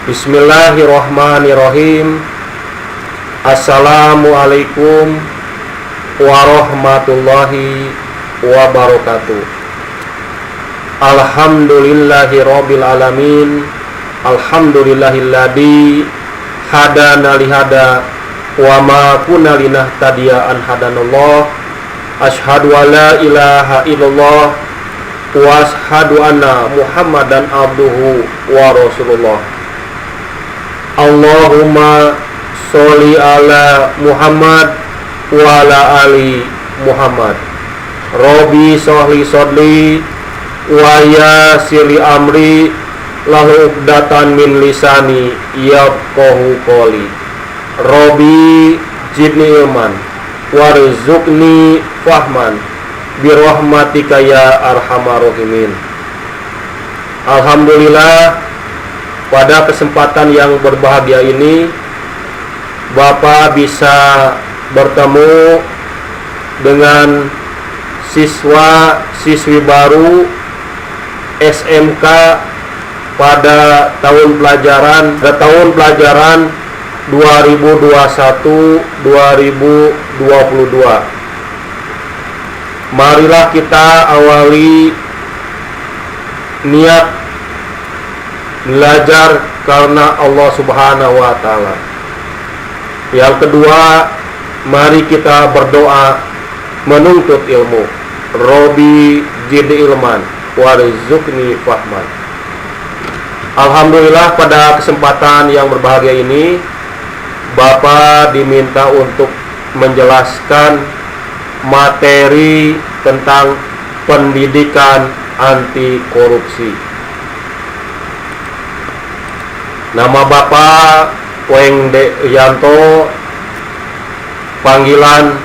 Bismillahirrahmanirrahim. Assalamualaikum warahmatullahi wabarakatuh. Alhamdulillahirabbil alamin. Alhamdulillahilladzi hadana lihada wa ma kunna linahtadiya an hadanallah. Asyhadu an la ilaha illallah wa asyhadu anna Muhammadan abduhu wa rasulullah. Allahumma sholli ala Muhammad wa ala ali Muhammad. Rabbi sholli sholli wa yassirli amri lahu uqdatan min lisani yafqahu qawli. Rabbi zidni ilman warzuqni fahman birahmatika ya arhamar rahimin. Alhamdulillah, pada kesempatan yang berbahagia ini Bapak bisa bertemu dengan siswa-siswi baru SMK pada tahun pelajaran 2021-2022. Marilah kita awali niat belajar karena Allah Subhanahu wa Ta'ala. Yang kedua, mari kita berdoa menuntut ilmu. Rabbi zidni ilman warzuqni fahman. Alhamdulillah, pada kesempatan yang berbahagia ini Bapak diminta untuk menjelaskan materi tentang pendidikan anti korupsi. Nama Bapak Weng Yanto, panggilan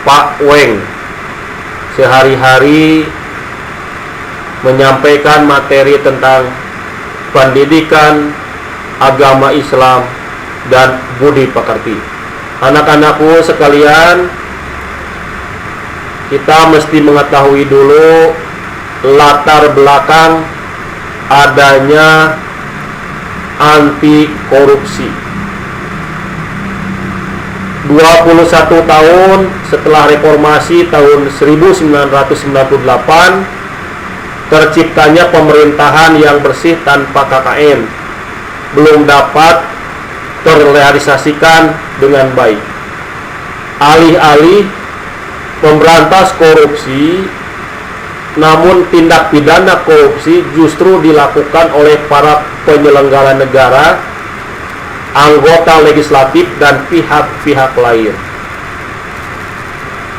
Pak Weng. Sehari-hari menyampaikan materi tentang pendidikan agama Islam dan budi pekerti. Anak-anakku sekalian, kita mesti mengetahui dulu latar belakang adanya anti korupsi. 21 tahun setelah reformasi tahun 1998, terciptanya pemerintahan yang bersih tanpa KKN belum dapat terrealisasikan dengan baik. Alih-alih memberantas korupsi, namun tindak pidana korupsi justru dilakukan oleh para penyelenggara negara, anggota legislatif, dan pihak-pihak lain.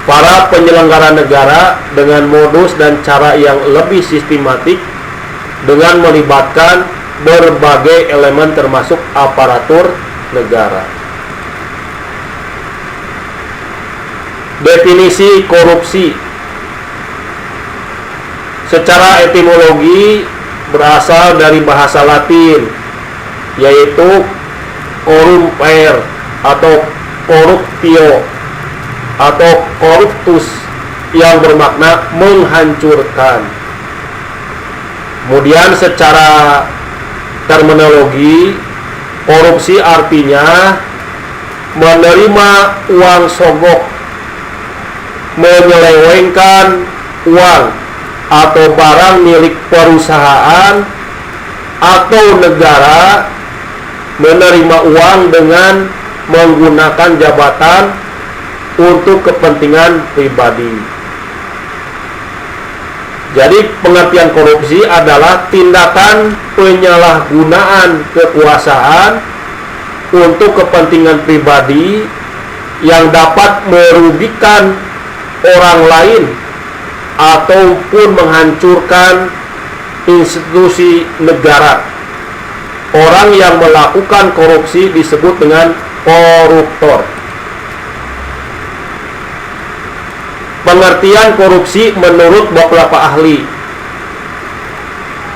Para penyelenggara negara dengan modus dan cara yang lebih sistematik dengan melibatkan berbagai elemen termasuk aparatur negara. Definisi korupsi secara etimologi berasal dari bahasa Latin, yaitu corrumpere atau corruptio atau corruptus, yang bermakna menghancurkan. Kemudian secara terminologi, korupsi artinya menerima uang sogok, menyelewengkan uang atau barang milik perusahaan atau negara, menerima uang dengan menggunakan jabatan untuk kepentingan pribadi. Jadi pengertian korupsi adalah tindakan penyalahgunaan kekuasaan untuk kepentingan pribadi yang dapat merugikan orang lain ataupun menghancurkan institusi negara. Orang yang melakukan korupsi disebut dengan koruptor. Pengertian korupsi menurut beberapa ahli.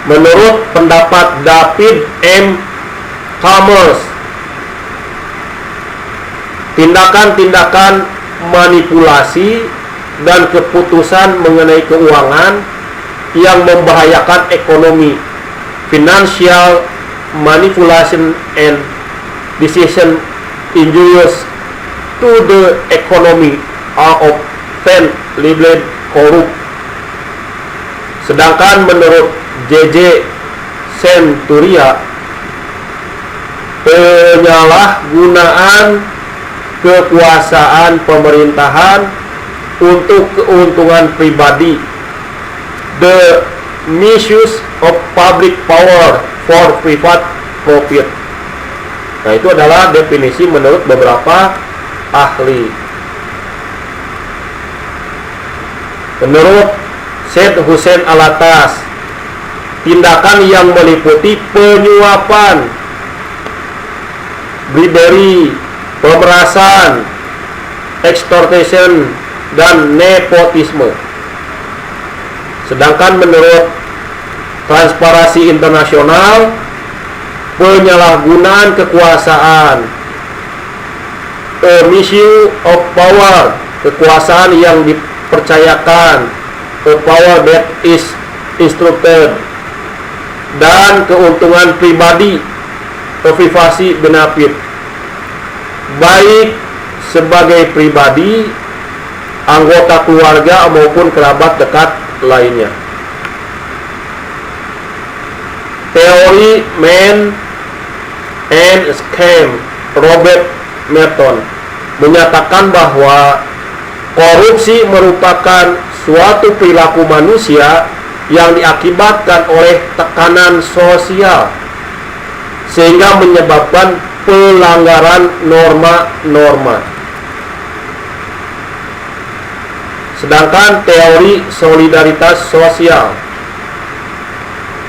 Menurut pendapat David M. Chalmers, tindakan-tindakan manipulasi dan keputusan mengenai keuangan yang membahayakan ekonomi, finansial, manipulation and decision injurious to the economy are often labeled corrupt. Sedangkan menurut J.J. Centuria, penyalahgunaan kekuasaan pemerintahan untuk keuntungan pribadi, the misuse of public power for private profit. Nah, itu adalah definisi menurut beberapa ahli. Menurut Syed Hussein Alatas, tindakan yang meliputi penyuapan, bribery, pemerasan, extortion, dan nepotisme. Sedangkan menurut Transparansi Internasional, penyalahgunaan kekuasaan, misuse of power, kekuasaan yang dipercayakan, a power that is instructed, dan keuntungan pribadi, privasi benefit, baik sebagai pribadi, anggota keluarga maupun kerabat dekat lainnya. Teori Man and Scam Robert Merton menyatakan bahwa korupsi merupakan suatu perilaku manusia yang diakibatkan oleh tekanan sosial sehingga menyebabkan pelanggaran norma-norma. Sedangkan teori solidaritas sosial,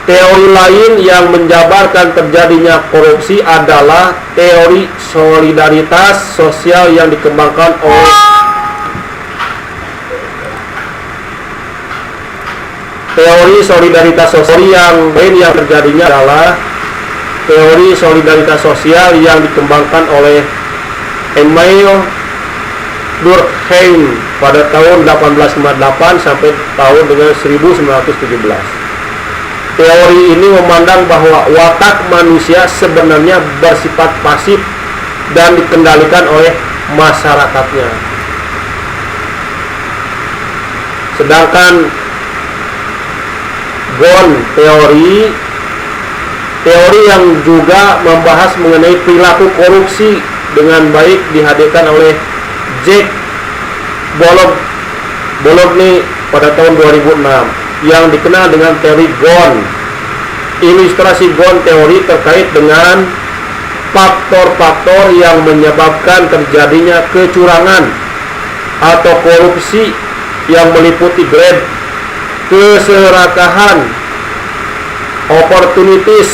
teori lain yang menjabarkan terjadinya korupsi adalah teori solidaritas sosial yang dikembangkan oleh teori solidaritas sosial yang lain yang terjadinya adalah teori solidaritas sosial yang dikembangkan oleh Emile Durkheim pada tahun 1858 sampai tahun dengan 1917. Teori ini memandang bahwa watak manusia sebenarnya bersifat pasif dan dikendalikan oleh masyarakatnya. Sedangkan Ghosn teori yang juga membahas mengenai perilaku korupsi dengan baik dihadirkan oleh Jack Bologne pada tahun 2006 yang dikenal dengan teori Ghosn. Ilustrasi Ghosn teori terkait dengan faktor-faktor yang menyebabkan terjadinya kecurangan atau korupsi yang meliputi greed, keserakahan, opportunities,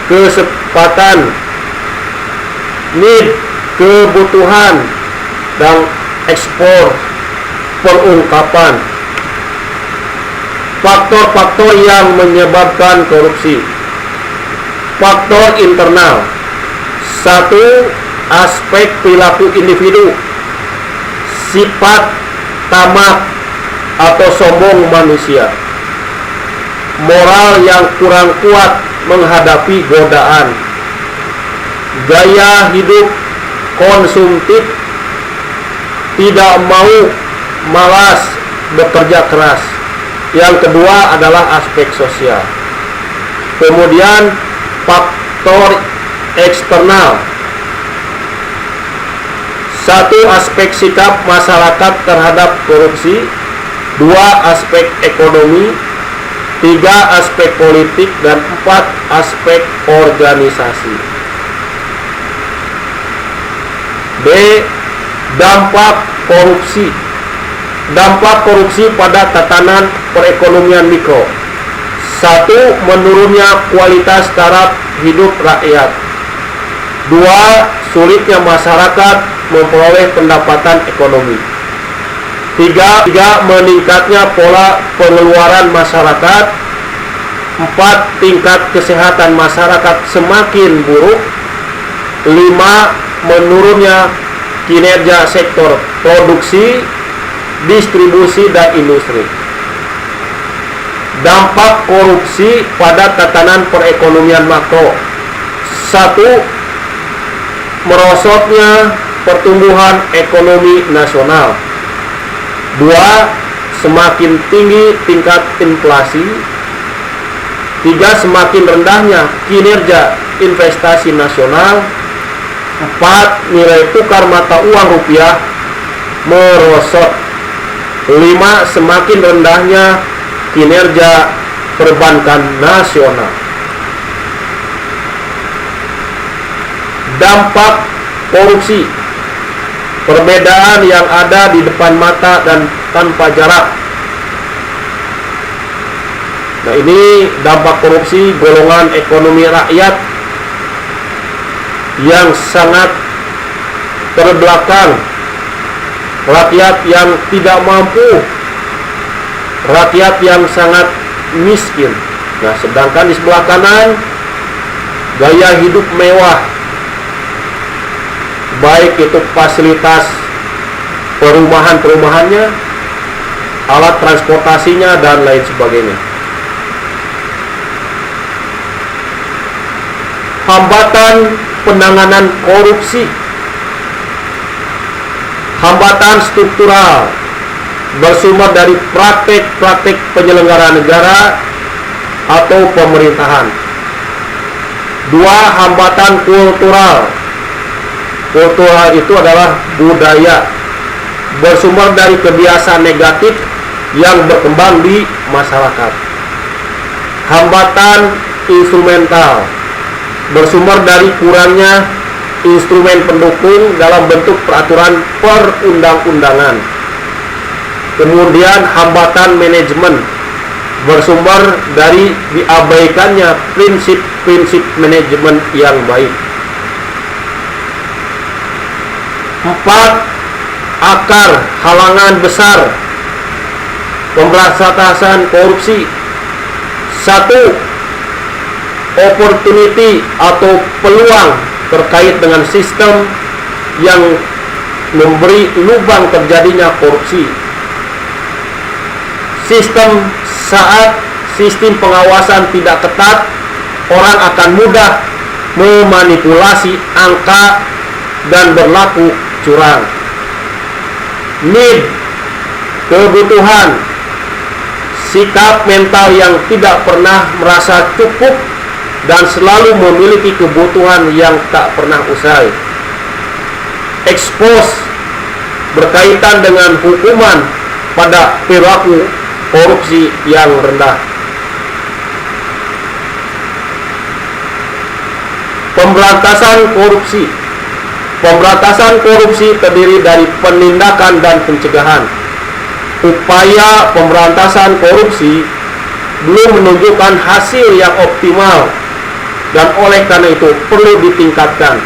kesempatan, need, kebutuhan, dan ekspor, perungkapan. Faktor-faktor yang menyebabkan korupsi. Faktor internal. 1. Aspek perilaku individu, sifat tamak atau sombong manusia, moral yang kurang kuat menghadapi godaan, gaya hidup konsumtif, tidak mau, malas bekerja keras. Yang kedua adalah aspek sosial. Kemudian faktor eksternal. 1. Aspek sikap masyarakat terhadap korupsi. 2. Aspek ekonomi. 3. Aspek politik. Dan 4. Aspek organisasi. B. Dampak korupsi. Dampak korupsi pada tatanan perekonomian mikro. 1. Menurunnya kualitas taraf hidup rakyat. 2. Sulitnya masyarakat memperoleh pendapatan ekonomi. 3. Meningkatnya pola pengeluaran masyarakat. 4. Tingkat kesehatan masyarakat semakin buruk. 5. Menurunnya kinerja sektor produksi, distribusi, dan industri. Dampak korupsi pada tatanan perekonomian makro. Satu, merosotnya pertumbuhan ekonomi nasional. Dua, semakin tinggi tingkat inflasi. Tiga, semakin rendahnya kinerja investasi nasional. Empat, nilai tukar mata uang rupiah merosot. Lima, semakin rendahnya kinerja perbankan nasional. Dampak korupsi, perbedaan yang ada di depan mata dan tanpa jarak. Nah, ini dampak korupsi golongan ekonomi rakyat yang sangat terbelakang, rakyat yang tidak mampu, rakyat yang sangat miskin. Nah, sedangkan di sebelah kanan, gaya hidup mewah, baik itu fasilitas perumahan-perumahannya, alat transportasinya, dan lain sebagainya. Hambatan penanganan korupsi, hambatan struktural bersumber dari praktek-praktek penyelenggara negara atau pemerintahan. Dua, hambatan kultural. Kultural itu adalah budaya, bersumber dari kebiasaan negatif yang berkembang di masyarakat. Hambatan instrumental, bersumber dari kurangnya instrumen pendukung dalam bentuk peraturan perundang-undangan. Kemudian hambatan manajemen, bersumber dari diabaikannya prinsip-prinsip manajemen yang baik. 4. Akar halangan besar pemberantasan korupsi. 1. Opportunity atau peluang terkait dengan sistem yang memberi lubang terjadinya korupsi. Saat sistem pengawasan tidak ketat, orang akan mudah memanipulasi angka dan berlaku curang. Need, kebutuhan, sikap mental yang tidak pernah merasa cukup dan selalu memiliki kebutuhan yang tak pernah usai. Expose, berkaitan dengan hukuman pada perilaku korupsi yang rendah. Pemberantasan korupsi. Pemberantasan korupsi terdiri dari penindakan dan pencegahan. Upaya pemberantasan korupsi belum menunjukkan hasil yang optimal dan oleh karena itu perlu ditingkatkan.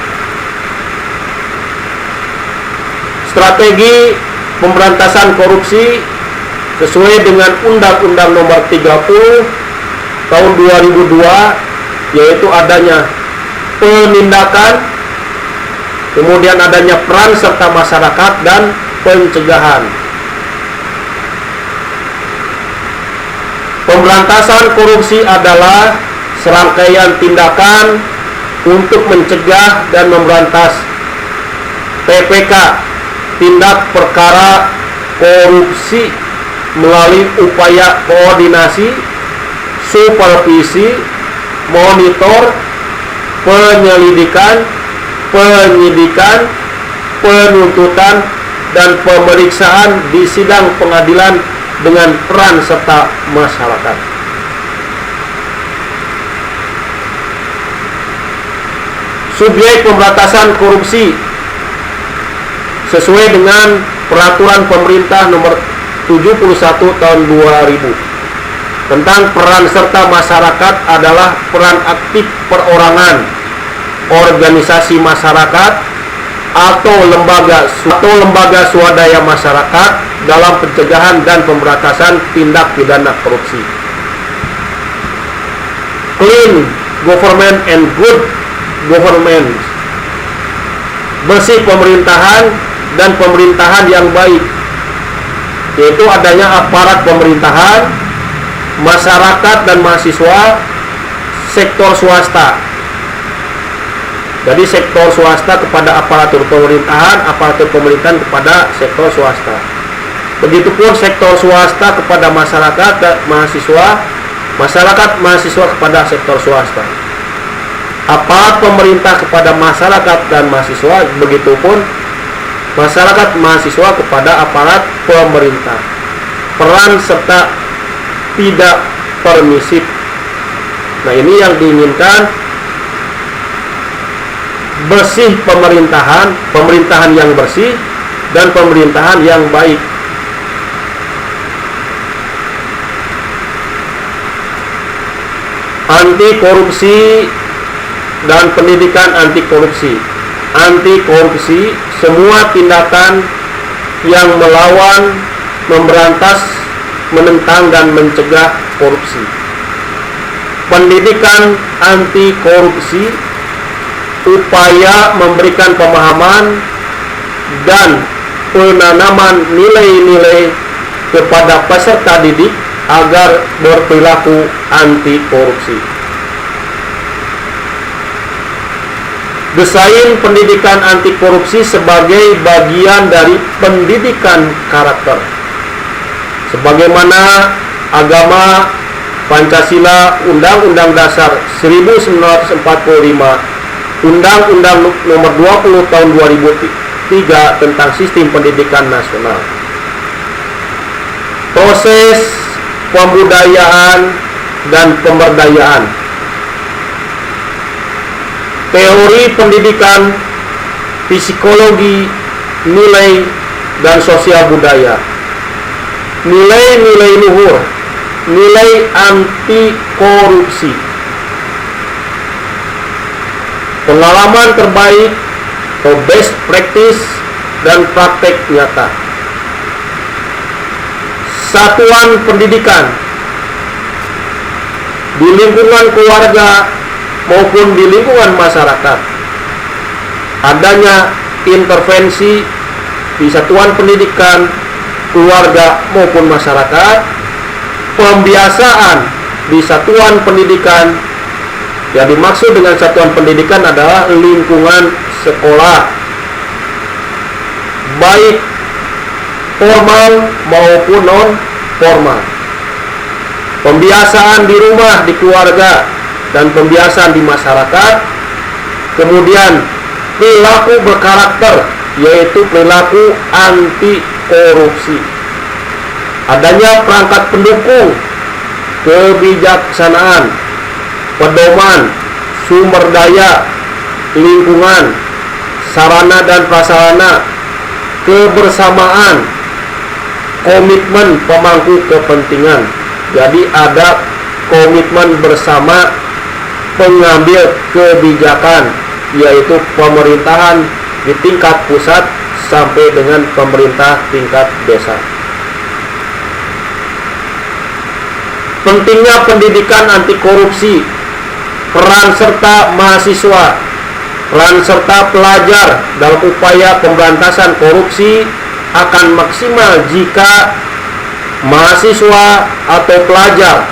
Strategi pemberantasan korupsi sesuai dengan Undang-Undang Nomor 30 Tahun 2002, yaitu adanya penindakan, kemudian adanya peran serta masyarakat, dan pencegahan. Pemberantasan korupsi adalah serangkaian tindakan untuk mencegah dan memberantas TPK, tindak perkara korupsi, melalui upaya koordinasi, supervisi, monitor, penyelidikan, penyidikan, penuntutan, dan pemeriksaan di sidang pengadilan dengan peran serta masyarakat. Subjek pemberantasan korupsi sesuai dengan Peraturan Pemerintah Nomor 71 Tahun 2000 tentang peran serta masyarakat adalah peran aktif perorangan, organisasi masyarakat, atau lembaga swadaya masyarakat dalam pencegahan dan pemberantasan tindak pidana korupsi. Clean government and good government, bersih pemerintahan dan pemerintahan yang baik, yaitu adanya aparat pemerintahan, masyarakat dan mahasiswa, sektor swasta. Jadi sektor swasta kepada aparatur pemerintahan, aparatur pemerintahan kepada sektor swasta. Begitupun sektor swasta kepada masyarakat dan mahasiswa, masyarakat mahasiswa kepada sektor swasta. Aparat pemerintah kepada masyarakat dan mahasiswa, begitupun masyarakat mahasiswa kepada aparat pemerintah. Peran serta tidak permisif. Nah, ini yang diinginkan, bersih pemerintahan, pemerintahan yang bersih dan pemerintahan yang baik. Anti korupsi dan pendidikan anti korupsi. Anti korupsi, semua tindakan yang melawan, memberantas, menentang dan mencegah korupsi. Pendidikan anti korupsi, upaya memberikan pemahaman dan penanaman nilai-nilai kepada peserta didik agar berperilaku anti korupsi. Desain pendidikan anti korupsi sebagai bagian dari pendidikan karakter. Sebagaimana agama, Pancasila, Undang-Undang Dasar 1945, Undang-Undang Nomor 20 Tahun 2003 tentang Sistem Pendidikan Nasional. Proses pembudayaan dan pemberdayaan. Teori pendidikan, psikologi, nilai, dan sosial budaya. Nilai-nilai luhur, nilai anti korupsi. Pengalaman terbaik atau best practice dan praktek nyata. Satuan pendidikan di lingkungan keluarga maupun di lingkungan masyarakat. Adanya intervensi di satuan pendidikan, keluarga maupun masyarakat. Pembiasaan di satuan pendidikan, yang dimaksud dengan satuan pendidikan adalah lingkungan sekolah, baik formal maupun non formal. Pembiasaan di rumah, di keluarga, dan pembiasaan di masyarakat. Kemudian perilaku berkarakter, yaitu perilaku anti korupsi. Adanya perangkat pendukung, kebijaksanaan, pedoman, sumber daya, lingkungan, sarana dan prasarana, kebersamaan, komitmen pemangku kepentingan. Jadi ada komitmen bersama pengambil kebijakan, yaitu pemerintahan di tingkat pusat sampai dengan pemerintah tingkat desa. Pentingnya pendidikan anti korupsi, peran serta mahasiswa, peran serta pelajar dalam upaya pemberantasan korupsi akan maksimal jika mahasiswa atau pelajar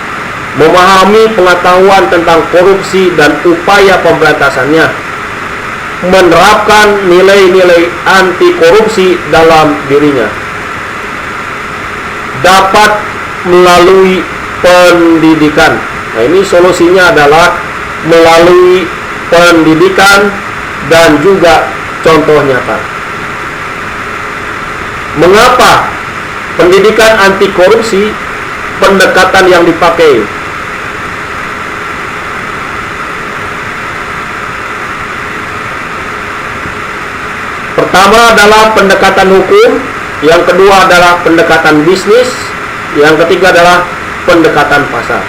memahami pengetahuan tentang korupsi dan upaya pemberantasannya, menerapkan nilai-nilai anti korupsi dalam dirinya. Dapat melalui pendidikan. Nah, ini solusinya adalah melalui pendidikan dan juga contoh nyata. Mengapa pendidikan anti korupsi pendekatan yang dipakai? Pertama adalah pendekatan hukum, yang kedua adalah pendekatan bisnis, yang ketiga adalah pendekatan pasar.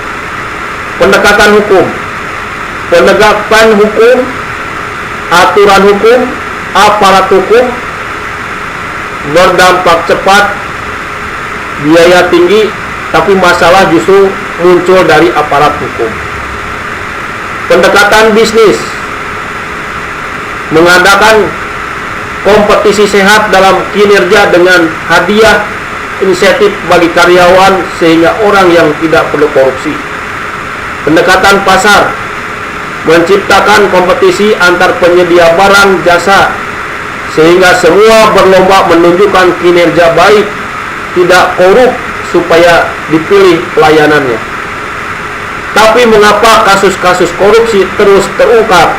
Pendekatan hukum, penegakan hukum, aturan hukum, aparat hukum berdampak cepat, biaya tinggi, tapi masalah justru muncul dari aparat hukum. Pendekatan bisnis, mengadakan kompetisi sehat dalam kinerja dengan hadiah insentif bagi karyawan sehingga orang yang tidak perlu korupsi. Pendekatan pasar, menciptakan kompetisi antar penyedia barang jasa sehingga semua berlomba menunjukkan kinerja baik, tidak korup supaya dipilih pelayanannya. Tapi mengapa kasus-kasus korupsi terus terungkap?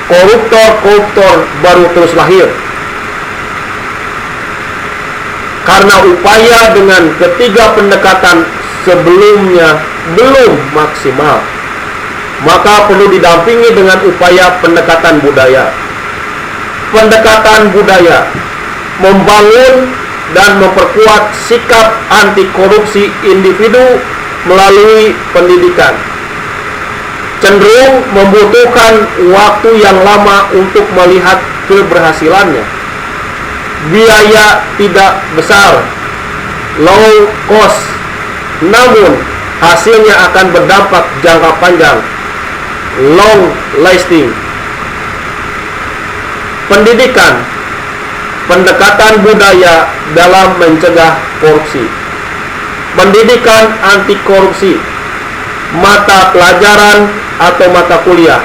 Koruptor baru terus lahir. Karena upaya dengan ketiga pendekatan sebelumnya belum maksimal, maka perlu didampingi dengan upaya pendekatan budaya. Pendekatan budaya membangun dan memperkuat sikap anti korupsi individu melalui pendidikan. Cenderung membutuhkan waktu yang lama untuk melihat keberhasilannya. Biaya tidak besar, low cost, namun hasilnya akan berdampak jangka panjang, long lasting. Pendidikan, pendekatan budaya dalam mencegah korupsi. Pendidikan anti korupsi, mata pelajaran atau mata kuliah.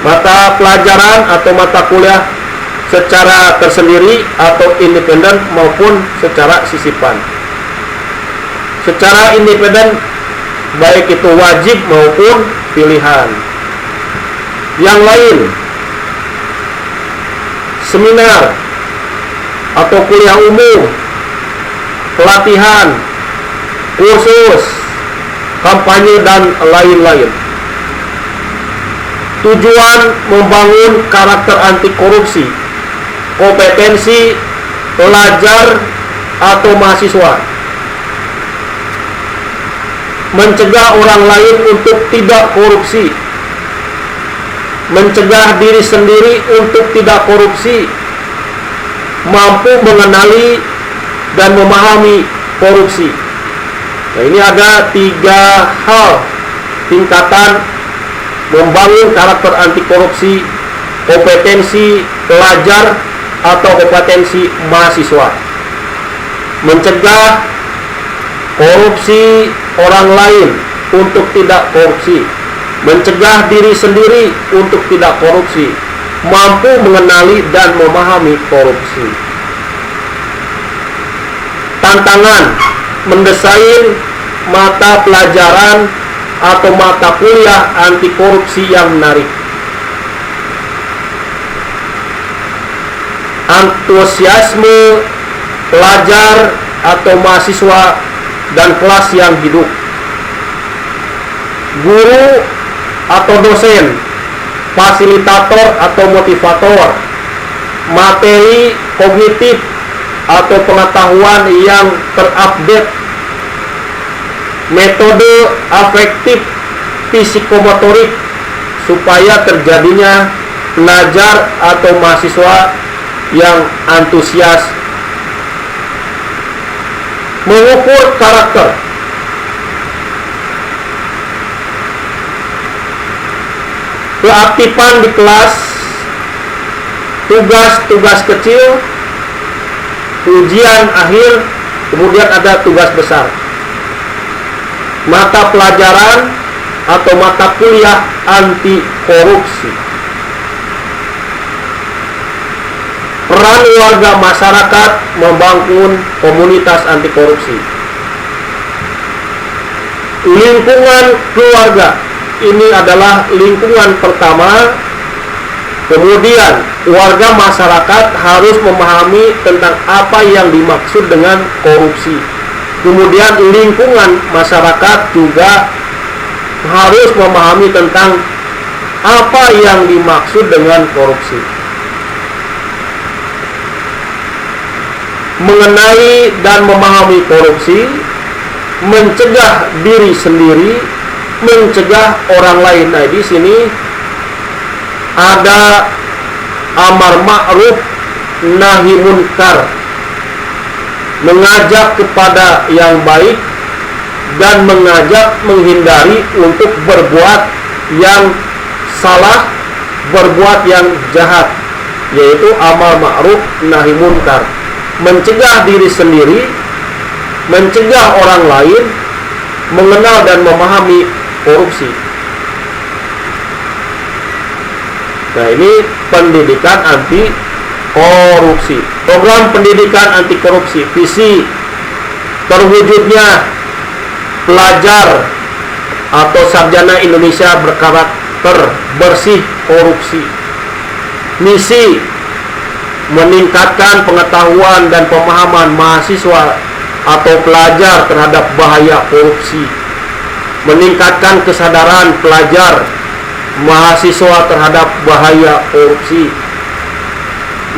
Mata pelajaran atau mata kuliah secara tersendiri atau independen maupun secara sisipan. Secara independen baik itu wajib maupun pilihan. Yang lain, seminar atau kuliah umum, pelatihan, kursus, kampanye dan lain-lain. Tujuan membangun karakter anti korupsi, kompetensi pelajar atau mahasiswa, mencegah orang lain untuk tidak korupsi, mencegah diri sendiri untuk tidak korupsi, mampu mengenali dan memahami korupsi. Nah, ini ada 3 hal tingkatan membangun karakter anti korupsi: kompetensi pelajar atau kompetensi mahasiswa, mencegah korupsi orang lain untuk tidak korupsi, mencegah diri sendiri untuk tidak korupsi, mampu mengenali dan memahami korupsi. Tantangan mendesain mata pelajaran atau mata kuliah anti korupsi yang menarik. Antusiasme pelajar atau mahasiswa dan kelas yang hidup. Guru atau dosen, fasilitator atau motivator, materi kognitif atau pengetahuan yang terupdate, metode afektif psikomotorik supaya terjadinya pelajar atau mahasiswa yang antusias. Mengukur karakter, keaktifan di kelas, tugas-tugas kecil, ujian akhir, kemudian ada tugas besar. Mata pelajaran atau mata kuliah anti korupsi. Peran warga masyarakat membangun komunitas anti korupsi. Lingkungan keluarga, ini adalah lingkungan pertama. Kemudian warga masyarakat harus memahami tentang apa yang dimaksud dengan korupsi. Kemudian lingkungan masyarakat juga harus memahami tentang apa yang dimaksud dengan korupsi. Mengenai dan memahami korupsi, mencegah diri sendiri, mencegah orang lain. Nah, di sini ada amar ma'ruf nahi munkar, mengajak kepada yang baik dan mengajak menghindari untuk berbuat yang salah, berbuat yang jahat, yaitu amar ma'ruf nahi munkar. Mencegah diri sendiri, mencegah orang lain, mengenal dan memahami korupsi. Nah, ini pendidikan anti korupsi. Program pendidikan anti korupsi, visi terwujudnya pelajar atau sarjana Indonesia berkarakter bersih korupsi. Misi meningkatkan pengetahuan dan pemahaman mahasiswa atau pelajar terhadap bahaya korupsi. Meningkatkan kesadaran pelajar mahasiswa terhadap bahaya korupsi.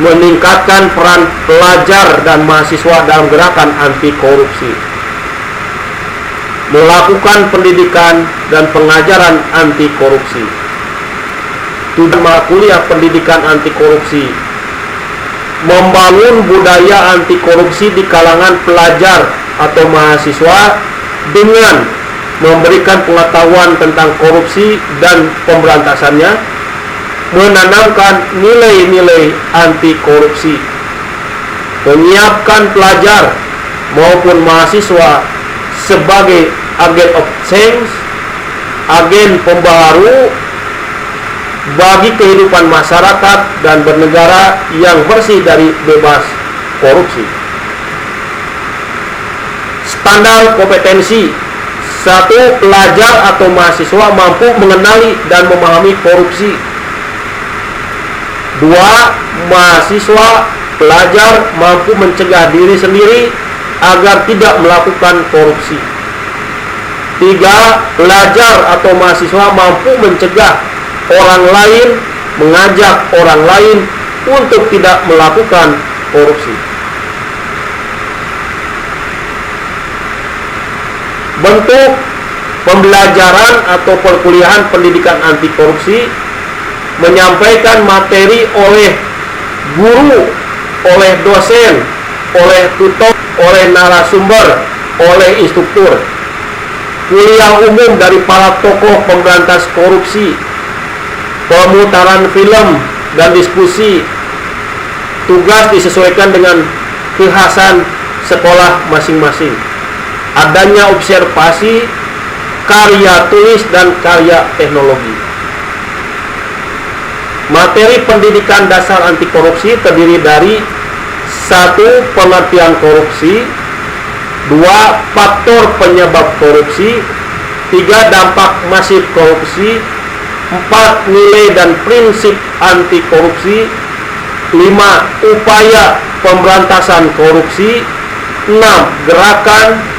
Meningkatkan peran pelajar dan mahasiswa dalam gerakan anti korupsi. Melakukan pendidikan dan pengajaran anti korupsi. Tujuan kuliah pendidikan anti korupsi, membangun budaya anti korupsi di kalangan pelajar atau mahasiswa dengan memberikan pengetahuan tentang korupsi dan pemberantasannya, menanamkan nilai-nilai anti korupsi, menyiapkan pelajar maupun mahasiswa sebagai agen of change, agen pembaharu bagi kehidupan masyarakat dan bernegara yang bersih dari bebas korupsi. Standar kompetensi: 1. Pelajar atau mahasiswa mampu mengenali dan memahami korupsi. 2. Mahasiswa pelajar mampu mencegah diri sendiri agar tidak melakukan korupsi. 3. Pelajar atau mahasiswa mampu mencegah orang lain, mengajak orang lain untuk tidak melakukan korupsi. Bentuk pembelajaran atau perkuliahan pendidikan anti korupsi: menyampaikan materi oleh guru, oleh dosen, oleh tutor, oleh narasumber, oleh instruktur. Kuliah umum dari para tokoh pemberantas korupsi, pemutaran film dan diskusi. Tugas disesuaikan dengan kekhasan sekolah masing-masing. Adanya observasi, karya tulis dan karya teknologi. Materi pendidikan dasar anti korupsi terdiri dari 1. Pengertian korupsi, 2. Faktor penyebab korupsi, 3. Dampak masif korupsi, 4. Nilai dan prinsip anti korupsi, 5. Upaya pemberantasan korupsi, 6. Gerakan,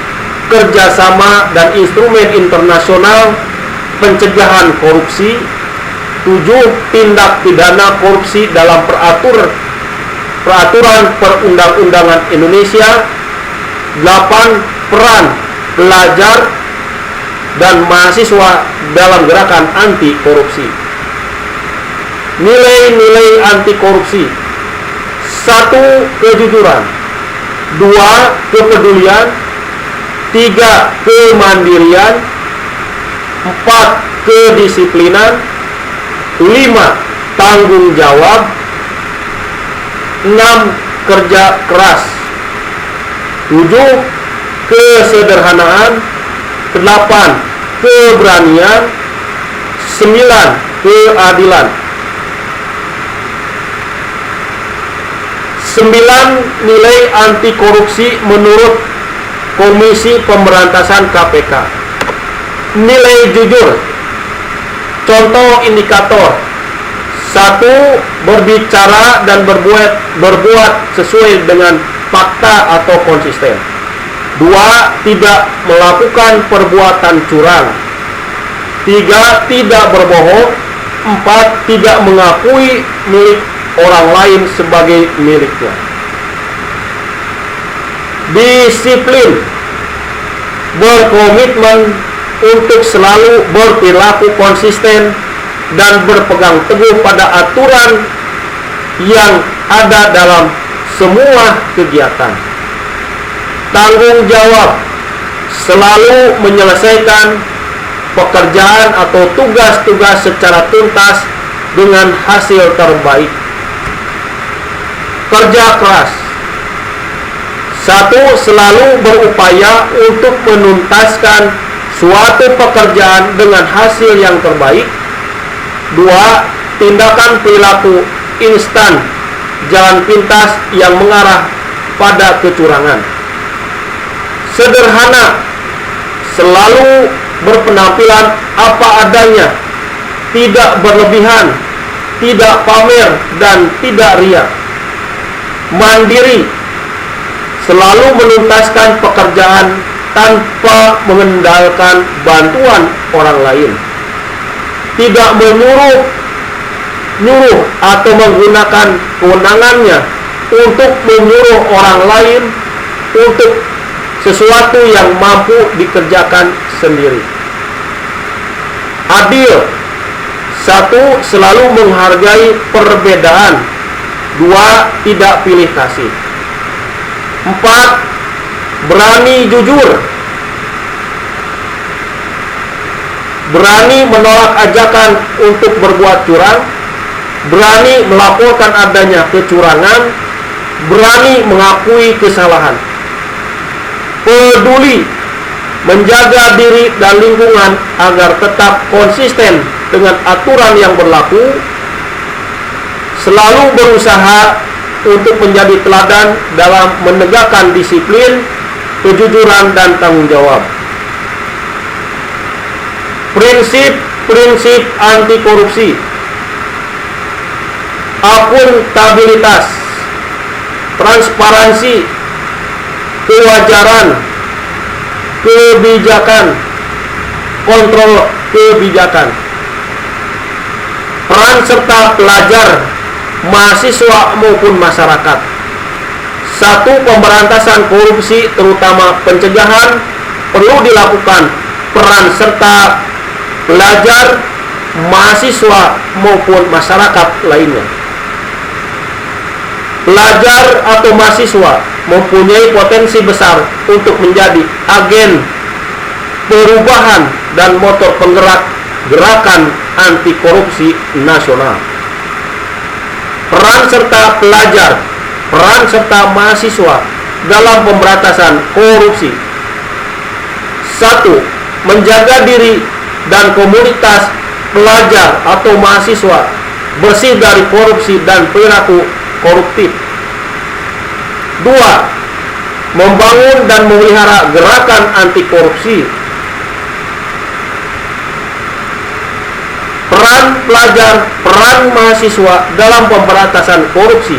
kerjasama dan instrumen internasional pencegahan korupsi, 7. Tindak pidana korupsi dalam peraturan perundang-undangan Indonesia, 8. Peran pelajar dan mahasiswa dalam gerakan anti korupsi. Nilai-nilai anti korupsi: 1. Kejujuran, 2. Kepedulian, 3. Kemandirian, 4. Kedisiplinan, 5. Tanggung jawab, 6. Kerja keras, 7. Kesederhanaan, 8. Keberanian, 9. Keadilan. 9 nilai anti korupsi menurut Komisi Pemberantasan KPK. Nilai jujur. Contoh indikator: 1. Berbicara dan berbuat sesuai dengan fakta atau konsisten. 2. Tidak melakukan perbuatan curang. 3. Tidak berbohong. 4. Tidak mengakui milik orang lain sebagai miliknya. Disiplin. Berkomitmen untuk selalu berperilaku konsisten dan berpegang teguh pada aturan yang ada dalam semua kegiatan. Tanggung jawab. Selalu menyelesaikan pekerjaan atau tugas-tugas secara tuntas dengan hasil terbaik. Kerja keras. 1. Selalu berupaya untuk menuntaskan suatu pekerjaan dengan hasil yang terbaik. 2. Tindakan perilaku instan, jalan pintas yang mengarah pada kecurangan. Sederhana, selalu berpenampilan apa adanya, tidak berlebihan, tidak pamer, dan tidak ria. Mandiri, selalu menuntaskan pekerjaan tanpa mengandalkan bantuan orang lain. Tidak menyuruh atau menggunakan kewenangannya untuk menyuruh orang lain untuk sesuatu yang mampu dikerjakan sendiri. Adil, 1. Selalu menghargai perbedaan. 2. Tidak pilih kasih. 4. Berani jujur, berani menolak ajakan untuk berbuat curang, berani melaporkan adanya kecurangan, berani mengakui kesalahan. Peduli, menjaga diri dan lingkungan agar tetap konsisten dengan aturan yang berlaku, selalu berusaha untuk menjadi teladan dalam menegakkan disiplin, kejujuran, dan tanggung jawab. Prinsip-prinsip anti korupsi: akuntabilitas, transparansi, kewajaran, kebijakan, kontrol kebijakan. Peran serta pelajar, mahasiswa maupun masyarakat. 1. Pemberantasan korupsi terutama pencegahan perlu dilakukan peran serta pelajar, mahasiswa maupun masyarakat lainnya. Pelajar atau mahasiswa mempunyai potensi besar untuk menjadi agen perubahan dan motor penggerak gerakan anti korupsi nasional. Peran serta pelajar, peran serta mahasiswa dalam pemberantasan korupsi: 1. Menjaga diri dan komunitas pelajar atau mahasiswa bersih dari korupsi dan perilaku koruptif. 2. Membangun dan memelihara gerakan anti korupsi. Peran pelajar, peran mahasiswa dalam pemberantasan korupsi: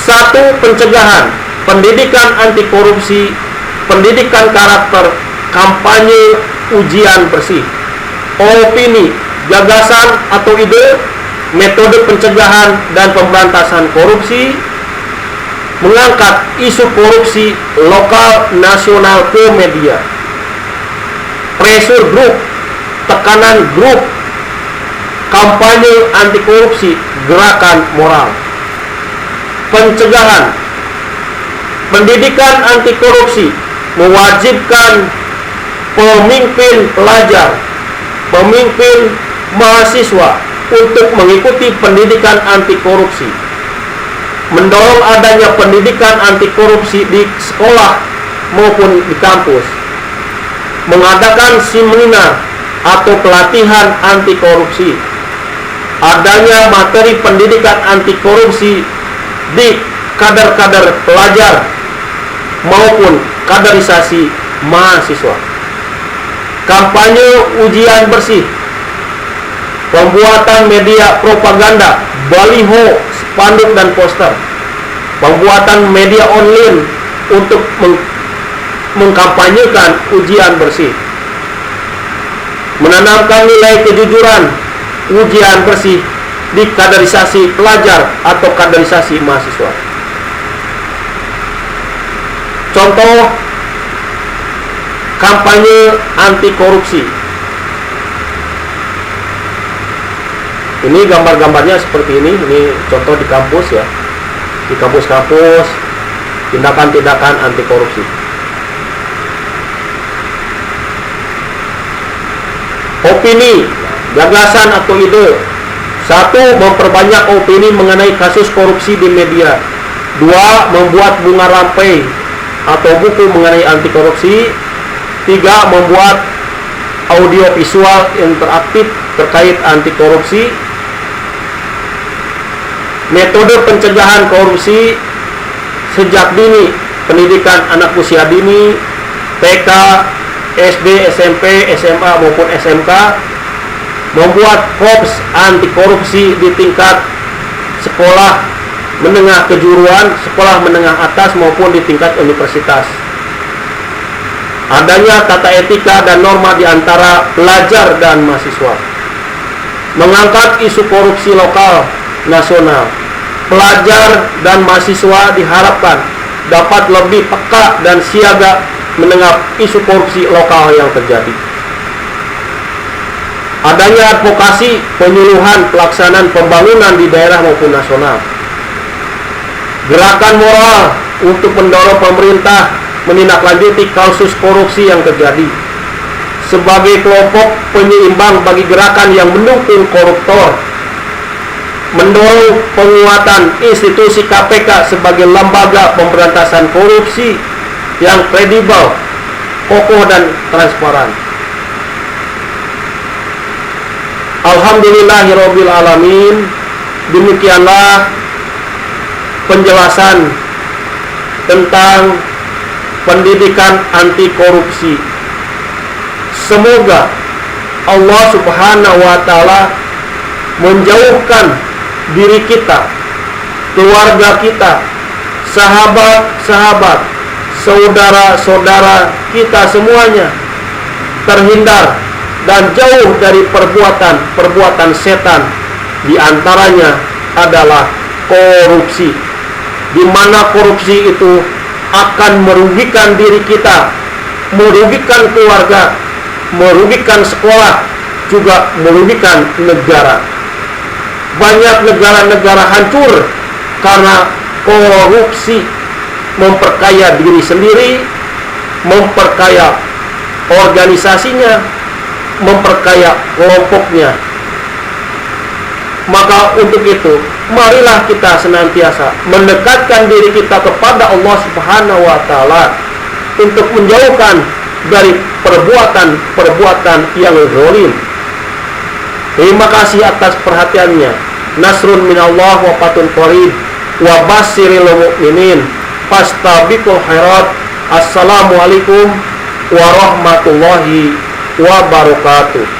1. Pencegahan, pendidikan anti korupsi, pendidikan karakter, kampanye ujian bersih, opini, gagasan atau ide, metode pencegahan dan pemberantasan korupsi, mengangkat isu korupsi lokal nasional ke media. Pressure group, tekanan grup, kampanye anti korupsi, gerakan moral. Pencegahan, pendidikan anti korupsi mewajibkan pemimpin pelajar, pemimpin mahasiswa untuk mengikuti pendidikan anti korupsi, mendorong adanya pendidikan anti korupsi di sekolah maupun di kampus, mengadakan seminar atau pelatihan anti korupsi, adanya materi pendidikan anti korupsi di kader-kader pelajar maupun kaderisasi mahasiswa. Kampanye ujian bersih, pembuatan media propaganda, baliho, spanduk dan poster, pembuatan media online untuk mengkampanyekan ujian bersih, menanamkan nilai kejujuran ujian bersih di kaderisasi pelajar atau kaderisasi mahasiswa. Contoh kampanye anti korupsi. Ini gambar-gambarnya seperti ini contoh di kampus ya. Di kampus-kampus, tindakan-tindakan anti korupsi. Opini, gagasan atau ide. 1. Memperbanyak opini mengenai kasus korupsi di media. 2. Membuat bunga rampai atau buku mengenai anti korupsi. 3. Membuat audio visual interaktif terkait anti korupsi. Metode pencegahan korupsi sejak dini, pendidikan anak usia dini, TK, SD, SMP, SMA maupun SMK. Membuat korps anti korupsi di tingkat sekolah menengah kejuruan, sekolah menengah atas maupun di tingkat universitas. Adanya tata etika dan norma di antara pelajar dan mahasiswa. Mengangkat isu korupsi lokal, nasional. Pelajar dan mahasiswa diharapkan dapat lebih peka dan siaga mendengar isu korupsi lokal yang terjadi. Adanya advokasi penyuluhan pelaksanaan pembangunan di daerah maupun nasional. Gerakan moral untuk mendorong pemerintah menindaklanjuti kasus korupsi yang terjadi sebagai kelompok penyeimbang bagi gerakan yang mendukung koruptor. Mendorong penguatan institusi KPK sebagai lembaga pemberantasan korupsi yang kredibel, kokoh dan transparan. Alhamdulillahirabbil alamin. Demikianlah penjelasan tentang pendidikan anti korupsi. Semoga Allah Subhanahu wa taala menjauhkan diri kita, keluarga kita, sahabat-sahabat, saudara-saudara kita semuanya terhindar dan jauh dari perbuatan setan. Di antaranya adalah korupsi, di mana korupsi itu akan merugikan diri kita, merugikan keluarga, merugikan sekolah, juga merugikan negara. Banyak negara-negara hancur karena korupsi, memperkaya diri sendiri, memperkaya organisasinya, memperkaya kelompoknya. Maka untuk itu, marilah kita senantiasa mendekatkan diri kita kepada Allah Subhanahu wa taala untuk menjauhkan dari perbuatan-perbuatan yang zalim. Terima kasih atas perhatiannya. Nasrun minallah wa fatun qarib wa basyiril mu'minin. Fastabiqul khairat. Assalamualaikum warahmatullahi wabarakatuh.